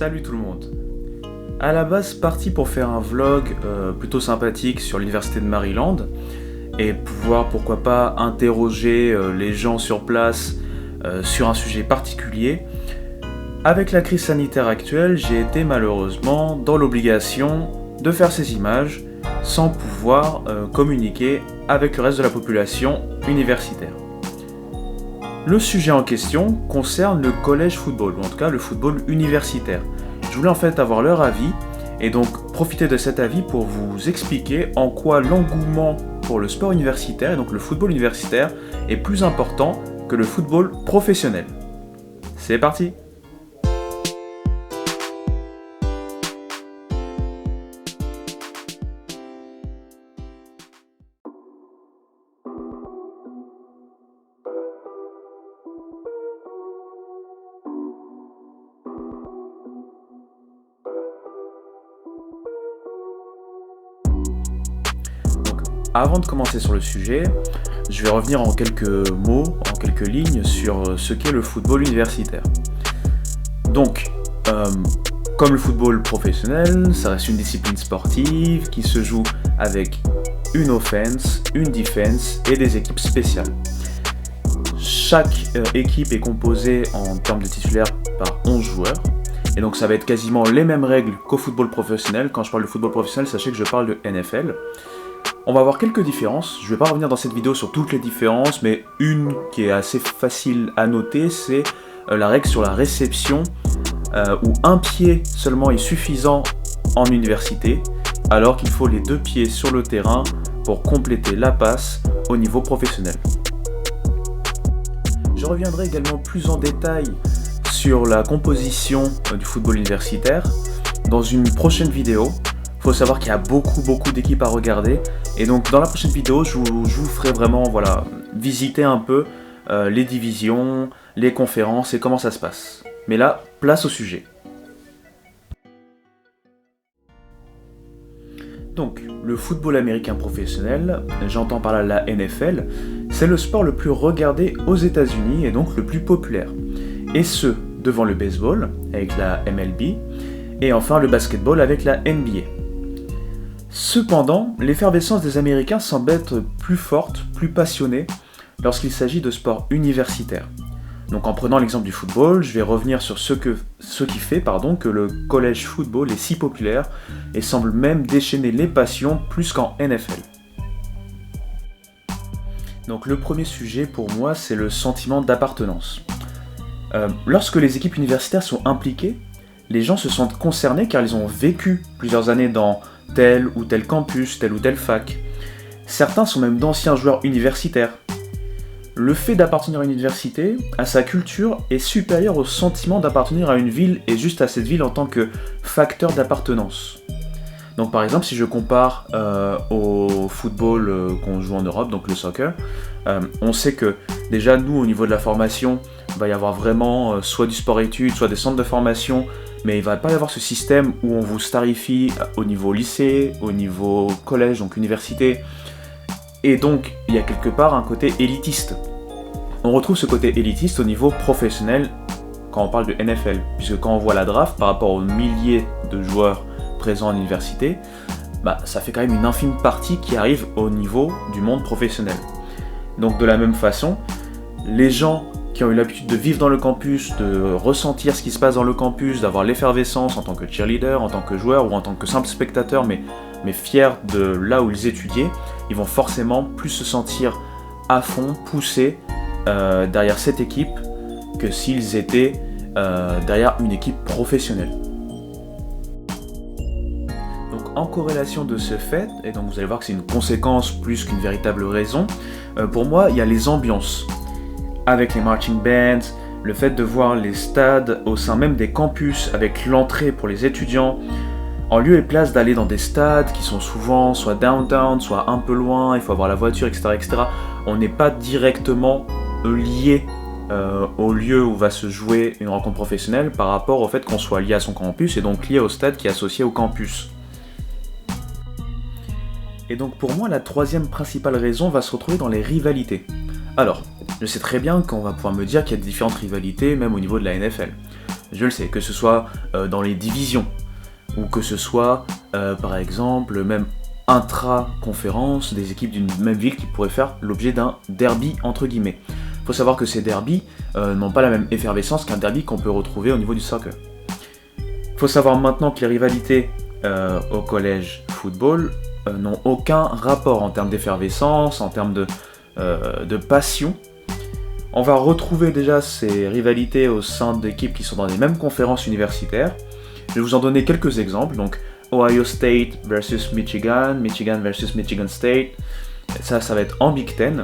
Salut tout le monde. À la base, parti pour faire un vlog plutôt sympathique sur l'université de Maryland et pouvoir, pourquoi pas, interroger les gens sur place sur un sujet particulier. Avec la crise sanitaire actuelle, j'ai été malheureusement dans l'obligation de faire ces images sans pouvoir communiquer avec le reste de la population universitaire. Le sujet en question concerne le college football, ou en tout cas le football universitaire. Je voulais en fait avoir leur avis, et donc profiter de cet avis pour vous expliquer en quoi l'engouement pour le sport universitaire, et donc le football universitaire, est plus important que le football professionnel. C'est parti! Avant de commencer sur le sujet, je vais revenir en quelques mots, en quelques lignes sur ce qu'est le football universitaire. Donc, comme le football professionnel, ça reste une discipline sportive qui se joue avec une offense, une defense et des équipes spéciales. Chaque équipe est composée en termes de titulaires par 11 joueurs. Et donc ça va être quasiment les mêmes règles qu'au football professionnel. Quand je parle de football professionnel, sachez que je parle de NFL. On va voir quelques différences. Je ne vais pas revenir dans cette vidéo sur toutes les différences, mais une qui est assez facile à noter, c'est la règle sur la réception, où un pied seulement est suffisant en université, alors qu'il faut les 2 pieds sur le terrain pour compléter la passe au niveau professionnel. Je reviendrai également plus en détail sur la composition du football universitaire dans une prochaine vidéo. Il faut savoir qu'il y a beaucoup d'équipes à regarder, et donc dans la prochaine vidéo je vous ferai vraiment visiter un peu les divisions, les conférences et comment ça se passe. Mais là, place au sujet. Donc, le football américain professionnel, j'entends par là la NFL, c'est le sport le plus regardé aux États-Unis et donc le plus populaire. Et ce, devant le baseball avec la MLB et enfin le basketball avec la NBA. Cependant, l'effervescence des Américains semble être plus forte, plus passionnée lorsqu'il s'agit de sport universitaire. Donc en prenant l'exemple du football, je vais revenir sur ce qui fait que le college football est si populaire et semble même déchaîner les passions plus qu'en NFL. Donc le premier sujet pour moi, c'est le sentiment d'appartenance. Lorsque les équipes universitaires sont impliquées, les gens se sentent concernés car ils ont vécu plusieurs années dans tel ou tel campus, telle ou telle fac. Certains sont même d'anciens joueurs universitaires. Le fait d'appartenir à une université, à sa culture, est supérieur au sentiment d'appartenir à une ville et juste à cette ville en tant que facteur d'appartenance. Donc par exemple, si je compare au football qu'on joue en Europe, donc le soccer, on sait que déjà nous, au niveau de la formation, il va y avoir vraiment soit du sport-études, soit des centres de formation, mais il ne va pas y avoir ce système où on vous starifie au niveau lycée, au niveau collège, donc université, et donc il y a quelque part un côté élitiste. On retrouve ce côté élitiste au niveau professionnel quand on parle de NFL, puisque quand on voit la draft par rapport aux milliers de joueurs présents en université, ça fait quand même une infime partie qui arrive au niveau du monde professionnel. Donc de la même façon, les gens qui ont eu l'habitude de vivre dans le campus, de ressentir ce qui se passe dans le campus, d'avoir l'effervescence en tant que cheerleader, en tant que joueur ou en tant que simple spectateur, mais fiers de là où ils étudiaient, ils vont forcément plus se sentir à fond, poussés derrière cette équipe que s'ils étaient derrière une équipe professionnelle. Donc en corrélation de ce fait, et donc vous allez voir que c'est une conséquence plus qu'une véritable raison, pour moi il y a les ambiances. Avec les marching bands, le fait de voir les stades au sein même des campus avec l'entrée pour les étudiants, en lieu et place d'aller dans des stades qui sont souvent soit downtown, soit un peu loin, il faut avoir la voiture, etc. On n'est pas directement lié au lieu où va se jouer une rencontre professionnelle par rapport au fait qu'on soit lié à son campus et donc lié au stade qui est associé au campus. Et donc pour moi, la troisième principale raison va se retrouver dans les rivalités. Alors, je sais très bien qu'on va pouvoir me dire qu'il y a différentes rivalités, même au niveau de la NFL. Je le sais, que ce soit dans les divisions, ou que ce soit par exemple même intra-conférence des équipes d'une même ville qui pourraient faire l'objet d'un derby entre guillemets. Il faut savoir que ces derbys n'ont pas la même effervescence qu'un derby qu'on peut retrouver au niveau du soccer. Il faut savoir maintenant que les rivalités au collège football n'ont aucun rapport en termes d'effervescence, en termes de passion. On va retrouver déjà ces rivalités au sein d'équipes qui sont dans les mêmes conférences universitaires. Je vais vous en donner quelques exemples. Donc Ohio State versus Michigan, Michigan versus Michigan State. Ça va être en Big Ten.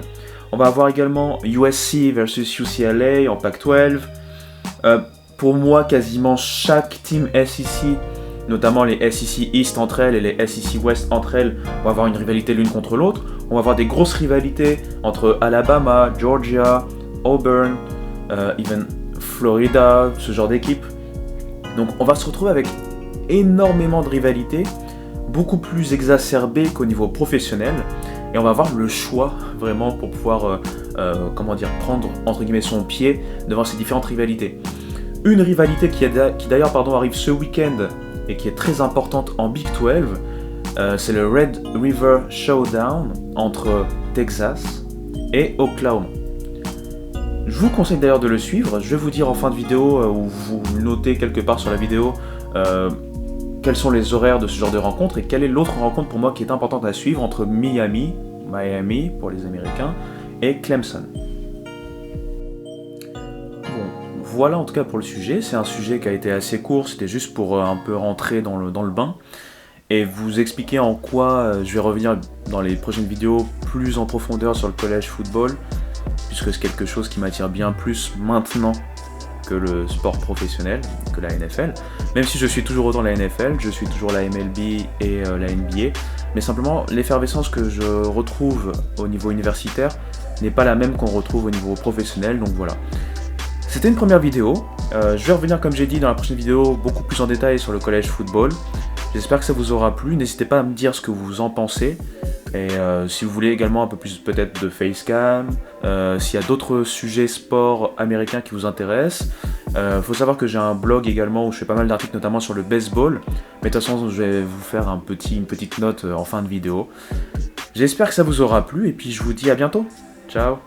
On va avoir également USC versus UCLA en Pac-12. Pour moi, quasiment chaque team SEC, notamment les SEC East entre elles et les SEC West entre elles, vont avoir une rivalité l'une contre l'autre. On va avoir des grosses rivalités entre Alabama, Georgia, Auburn, even Florida, ce genre d'équipe. Donc on va se retrouver avec énormément de rivalités, beaucoup plus exacerbées qu'au niveau professionnel, et on va avoir le choix vraiment pour pouvoir prendre entre guillemets son pied devant ces différentes rivalités. Une rivalité qui d'ailleurs arrive ce week-end et qui est très importante en Big 12, c'est le Red River Showdown entre Texas et Oklahoma. Je vous conseille d'ailleurs de le suivre. Je vais vous dire en fin de vidéo, ou vous notez quelque part sur la vidéo, quels sont les horaires de ce genre de rencontre et quelle est l'autre rencontre pour moi qui est importante à suivre entre Miami pour les Américains, et Clemson. Bon, voilà en tout cas pour le sujet. C'est un sujet qui a été assez court, c'était juste pour un peu rentrer dans le bain et vous expliquer en quoi je vais revenir dans les prochaines vidéos plus en profondeur sur le college football, puisque c'est quelque chose qui m'attire bien plus maintenant que le sport professionnel, que la NFL. Même si je suis toujours autant la NFL, je suis toujours la MLB et la NBA, mais simplement l'effervescence que je retrouve au niveau universitaire n'est pas la même qu'on retrouve au niveau professionnel, donc voilà. C'était une première vidéo, je vais revenir comme j'ai dit dans la prochaine vidéo beaucoup plus en détail sur le college football. J'espère que ça vous aura plu, n'hésitez pas à me dire ce que vous en pensez. Et si vous voulez également un peu plus peut-être de facecam, s'il y a d'autres sujets sport américains qui vous intéressent. Faut savoir que j'ai un blog également où je fais pas mal d'articles notamment sur le baseball. Mais de toute façon je vais vous faire une petite note en fin de vidéo. J'espère que ça vous aura plu et puis je vous dis à bientôt. Ciao.